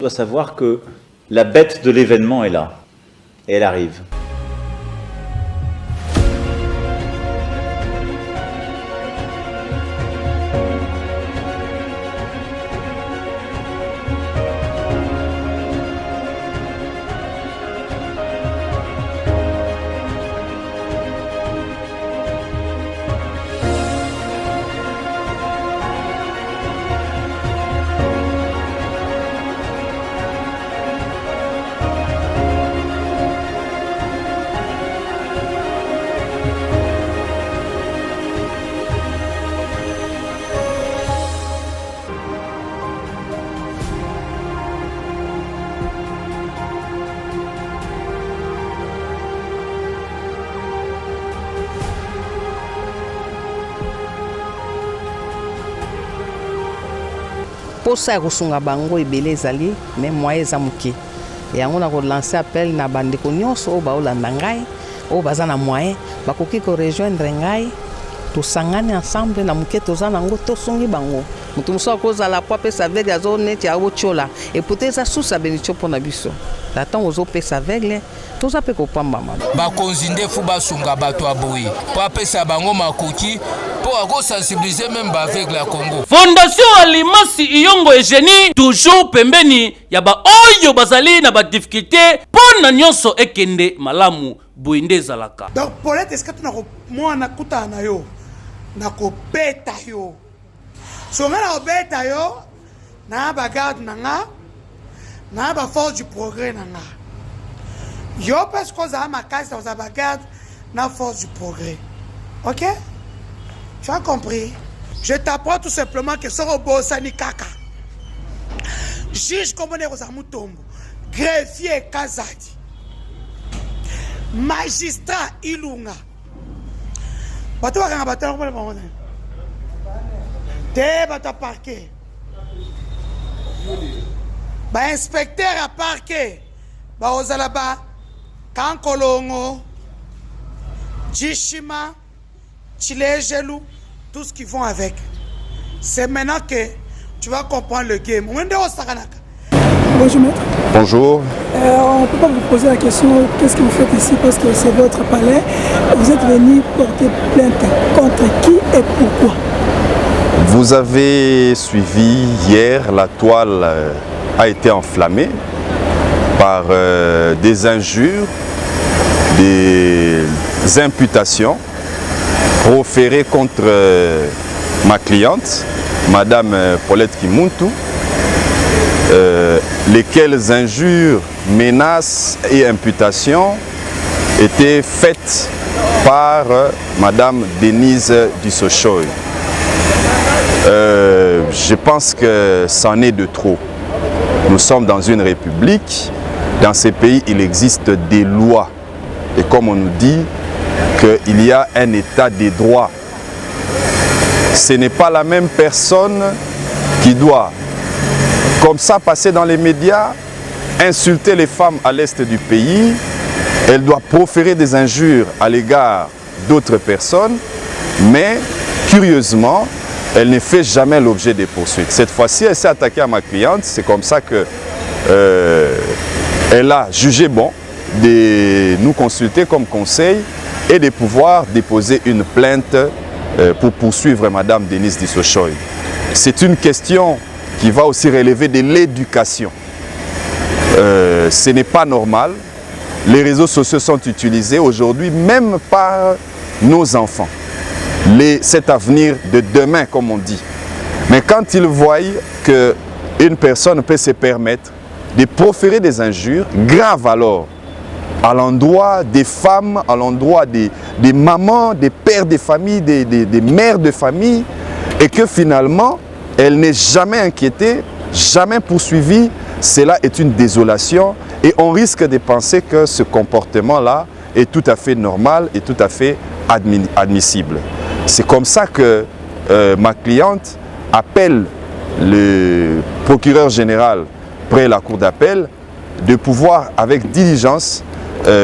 On doit savoir que la bête de l'événement est là, et elle arrive. Posa ya kosunga bango ebele ezali mais moyen eza moke yango na kolancer appel na bandeko nyonso oyo baolanda ngai oyo baza na moyen bakoki korejoindre ngai tosangani ensemble na moke toza nango tosungi bango moto mosusu akozala po apesa aveugle azo neti aotiola epute eza susu ya benitio mpo na biso na ntango ozopesa aveugle toza mpe kopambama bakonzi ndefu basunga bato ya boye po apesa bango makoki po akosensibilize meme baaveugle ya Congo. Fondation Alimasi Iyongo Eugenie toujours pembeni ya ba oyo bazali na ba difficulté pona nyonso ekende malamu boinde ezalaka. Donc Paulette est-ce que tu na mwana kuta na yo na ko beta yo so nga na beta yo na ba garde na nga na ba force du progrès na nga yo parce que ça ma case dans ba garde na force du progrès. OK? Tu as compris? Je t'apprends tout simplement que ce robot sani kaka. Juge comme on est aux Mutombo, greffier Kazadi, magistrat Ilunga. Bato wakanga bato kwa le te bato parquet. Ba inspecteur à parquet. Ba ozalaba Kankolongo, Jishima, Chilegelou, tout ce qui vont avec. C'est maintenant que tu vas comprendre le game. Bonjour maître. Bonjour. On ne peut pas vous poser la question qu'est-ce que vous faites ici parce que c'est votre palais. Vous êtes venu porter plainte contre qui et pourquoi? Vous avez suivi hier, la toile a été enflammée par des injures, des imputations proférées contre ma cliente, Madame Paulette Kimuntu, lesquelles injures, menaces et imputations étaient faites par Madame Denise Dissochoy. Je pense que c'en est de trop. Nous sommes dans une république. Dans ces pays, il existe des lois. Et comme on nous dit qu'il y a un état des droits, ce n'est pas la même personne qui doit, comme ça, passer dans les médias, insulter les femmes à l'est du pays. Elle doit proférer des injures à l'égard d'autres personnes, mais curieusement, elle ne fait jamais l'objet des poursuites. Cette fois-ci, elle s'est attaquée à ma cliente. C'est comme ça que elle a jugé bon de nous consulter comme conseil et de pouvoir déposer une plainte pour poursuivre Madame Denise Dissochoy. C'est une question qui va aussi relever de l'éducation. Ce n'est pas normal. Les réseaux sociaux sont utilisés aujourd'hui même par nos enfants. Cet avenir de demain, comme on dit. Mais quand ils voient qu'une personne peut se permettre de proférer des injures graves alors, à l'endroit des femmes, à l'endroit des mamans, des pères de famille, des mères de famille, et que finalement, elle n'est jamais inquiétée, jamais poursuivie, cela est une désolation et on risque de penser que ce comportement-là est tout à fait normal et tout à fait admissible. C'est comme ça que ma cliente appelle le procureur général près la cour d'appel de pouvoir avec diligence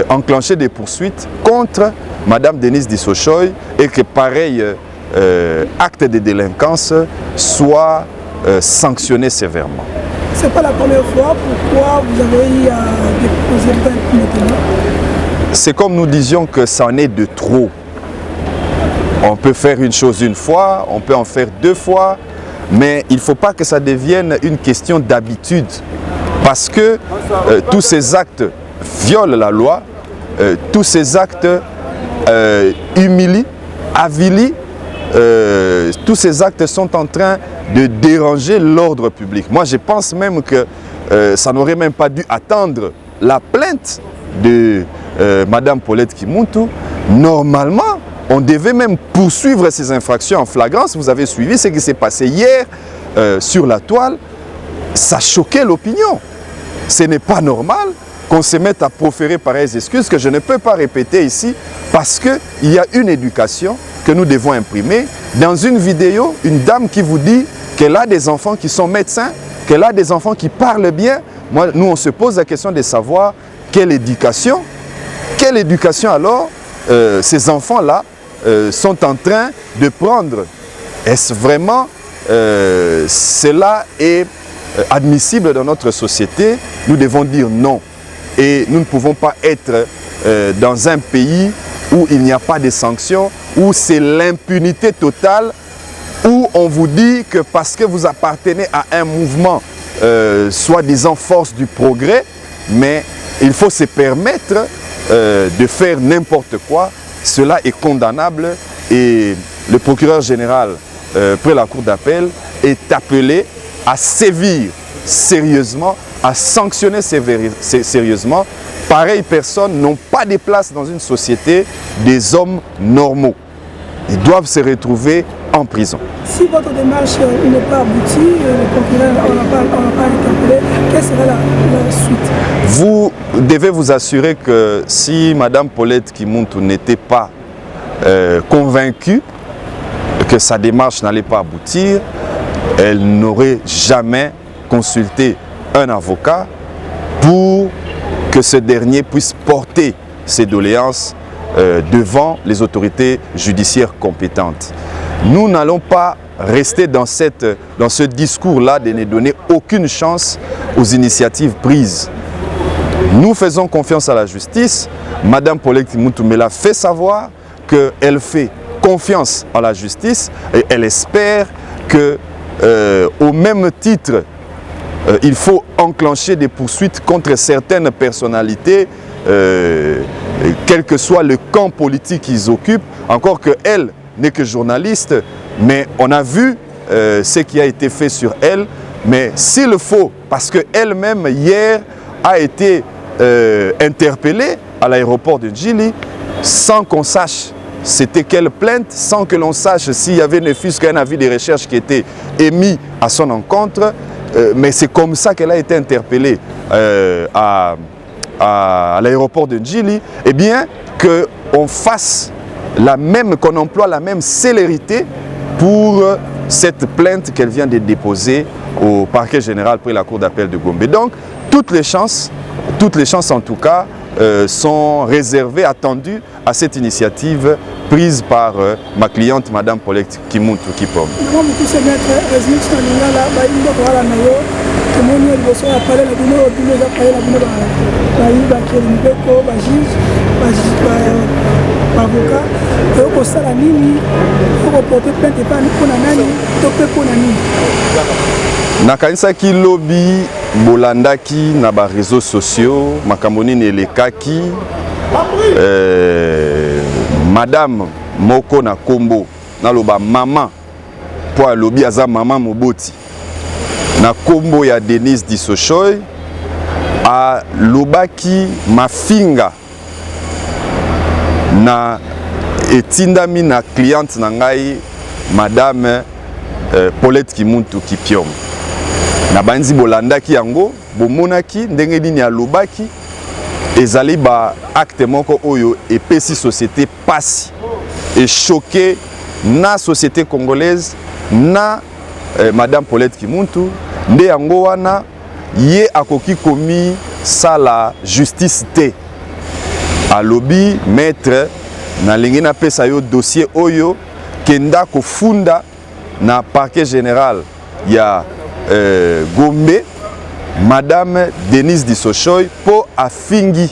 enclencher des poursuites contre Madame Denise Dissochoy et que pareil acte de délinquance soit sanctionné sévèrement. c'est pas la première fois. Pourquoi vous avez eu à déposer plainte maintenant? C'est comme nous disions que ça en est de trop. On peut faire une chose une fois, on peut en faire 2 fois, mais il ne faut pas que ça devienne une question d'habitude. Parce que tous ces actes violent la loi, tous ces actes humilient, avilient, tous ces actes sont en train de déranger l'ordre public. Moi, je pense même que ça n'aurait même pas dû attendre la plainte de Madame Paulette Kimuntu. Normalement, on devait même poursuivre ces infractions en flagrance. Vous avez suivi ce qui s'est passé hier sur la toile. Ça choquait l'opinion. Ce n'est pas normal qu'on se mette à proférer pareilles excuses que je ne peux pas répéter ici parce qu'il y a une éducation que nous devons imprimer. Dans une vidéo, une dame qui vous dit qu'elle a des enfants qui sont médecins, qu'elle a des enfants qui parlent bien. Nous, on se pose la question de savoir quelle éducation alors ces enfants-là sont en train de prendre. Est-ce vraiment cela est admissible dans notre société? Nous devons dire non. Et nous ne pouvons pas être dans un pays où il n'y a pas de sanctions, où c'est l'impunité totale, où on vous dit que parce que vous appartenez à un mouvement, soi-disant force du progrès, mais il faut se permettre de faire n'importe quoi. Cela est condamnable et le procureur général près la cour d'appel est appelé à sévir sérieusement, à sanctionner sérieusement. Pareilles personnes n'ont pas de place dans une société des hommes normaux. Ils doivent se retrouver en prison. Si votre démarche n'est pas aboutie, le procureur n'a pas interpellé, quelle sera la suite? Vous devez vous assurer que si Madame Paulette Kimuntu n'était pas convaincue que sa démarche n'allait pas aboutir, elle n'aurait jamais consulté un avocat pour que ce dernier puisse porter ses doléances devant les autorités judiciaires compétentes. Nous n'allons pas rester dans ce discours-là de ne donner aucune chance aux initiatives prises. Nous faisons confiance à la justice. Madame Paulette Kimuntu me l'a fait savoir qu'elle fait confiance en la justice et elle espère que, au même titre, il faut enclencher des poursuites contre certaines personnalités, quel que soit le camp politique qu'ils occupent, encore qu'elle n'est que journaliste, mais on a vu ce qui a été fait sur elle, mais s'il faut, parce qu'elle-même hier a été interpellée à l'aéroport de Djili, sans qu'on sache c'était quelle plainte, sans que l'on sache s'il y avait ne fût-ce qu'un avis de recherche qui était émis à son encontre, mais c'est comme ça qu'elle a été interpellée à l'aéroport de Djili, eh bien qu'on fasse qu'on emploie la même célérité pour cette plainte qu'elle vient de déposer au parquet général près la cour d'appel de Gombe. Donc, toutes les chances en tout cas sont réservées, attendues à cette initiative prise par ma cliente, Madame Paulette Kimuntu Kipom. Nakanisaki lobby bolandaki na ba réseaux sociaux makambo nini elekaki madame moko na kombo naloba mama po alobi aza mama moboti na kombo ya Denise Dissochoy alobaki mafinga na etindami na cliente na ngai madame Paulette Kimuntu Kipiom na banzi bolandaki yango bomonaki ndenge nini alobaki ezali ba acte moko oyo epesi société pasi et choqué na société congolaise na madame Paulette Kimuntu nde yango wana ye akoki komi sala justice te alobi maître na lingi na pesa yo dossier oyo kenda kofunda na parquet général ya Gombe Madame Denise Dissochoy po afingi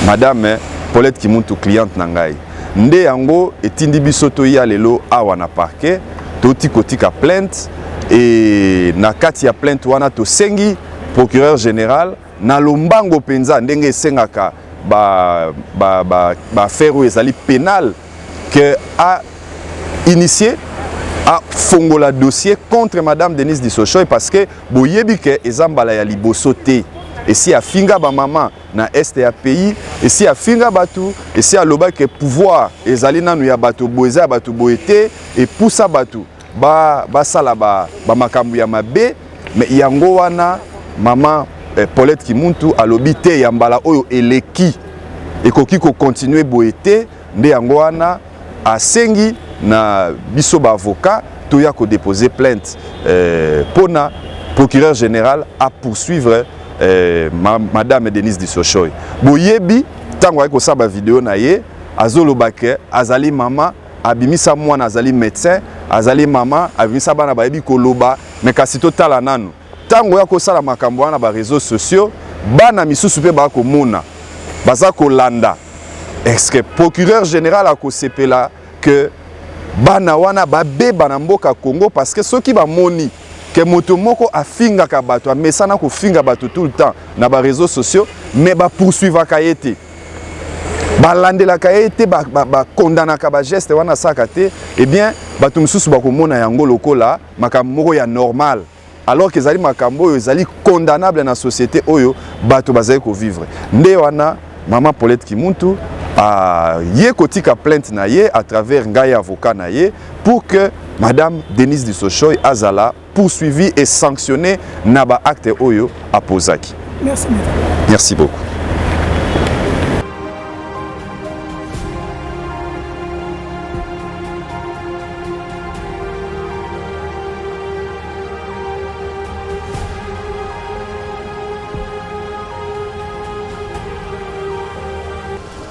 Madame Paulette Kimuntu cliente nangai. Nde yango etindi biso toya lelo awa na parquet toti kotika plainte et na kati ya plainte wana to sengi procureur général na lombango penza ndenge sengaka ba faire ezali pénal que a initié a fongola dossier contre Madame Denise Dissochoy parce que boyebi ke ezambala ya liboso te. Et si a finga ba maman na este ya pays, et si a finga batu, et si a loba ke pouvoir ezali nanu ya batu boeza batu boete et poussa batu ba sala ba makambu ya mabe, mais yango wana maman Paulette Kimuntu alobi te ya mbala oyo eleki ekoki ko continuer boete nde yango wana asengi na biso ba avocat toya ko déposer plainte pona procureur général à poursuivre Madame Denise Dissochoy. Boyebi tango ay ko saba vidéo na ye azolobake azali mama abimisa mwana azali médecin azali mama abimisa bana bayebi koloba mais kasi totala nanu tango ya ko sala makambo wana ba réseaux sociaux bana misusu pe ba ko mona baza ko landa. Est-ce que procureur général a ko sepela que bana wana ba beba na mboka Congo parce que ceux qui ba moni que moto moko afinga ka bato amesana ko finga bato tout le temps na ba réseaux sociaux mais ba poursuivre ka yete ba landela ka yete ba condamna ka ba geste wana saka te eh bien bato mususu ba ko mona yango lokola makambo moko ya normal alors que ezali makambo oyo ezali condamnable na société oyo bato bazali ko vivre nde wana maman Paulette Kimuntu a ye kotika plainte na ye à travers ngai avocat na ye pour que Madame Denise Dissochoy azala poursuivi et sanctionné na ba acte oyo apozaki. Merci maître. Merci beaucoup.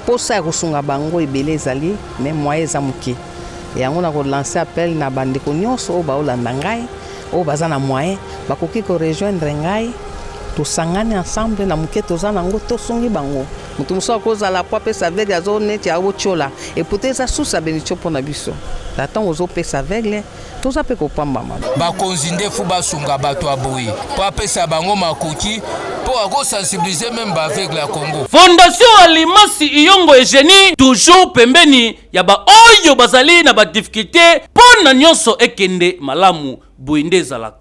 Posa kosunga bango ebele ezali mais moyen eza moke yango na kolancer appel na bandeko nyonso oyo baolanda ngai oyo baza na moyen bakoki korejoindre ngai tosangani ensemble na moke toza nango tosungi bango moto mosusu akozala po apesa aveugle azo neti aotiola epute eza susa benitio mpo na biso na ntango ozopesa aveugle toza mpe kopambama bakonzi nde fu basunga bato ya boye po apesa bango makoki po akosensibilize meme baaveugle ya Congo. Fondation Alimasi Iyongo Eugénie toujours pembeni ya baoyo bazali na badifficulté mpo na nyonso ekende malamu boye nde ezalaka.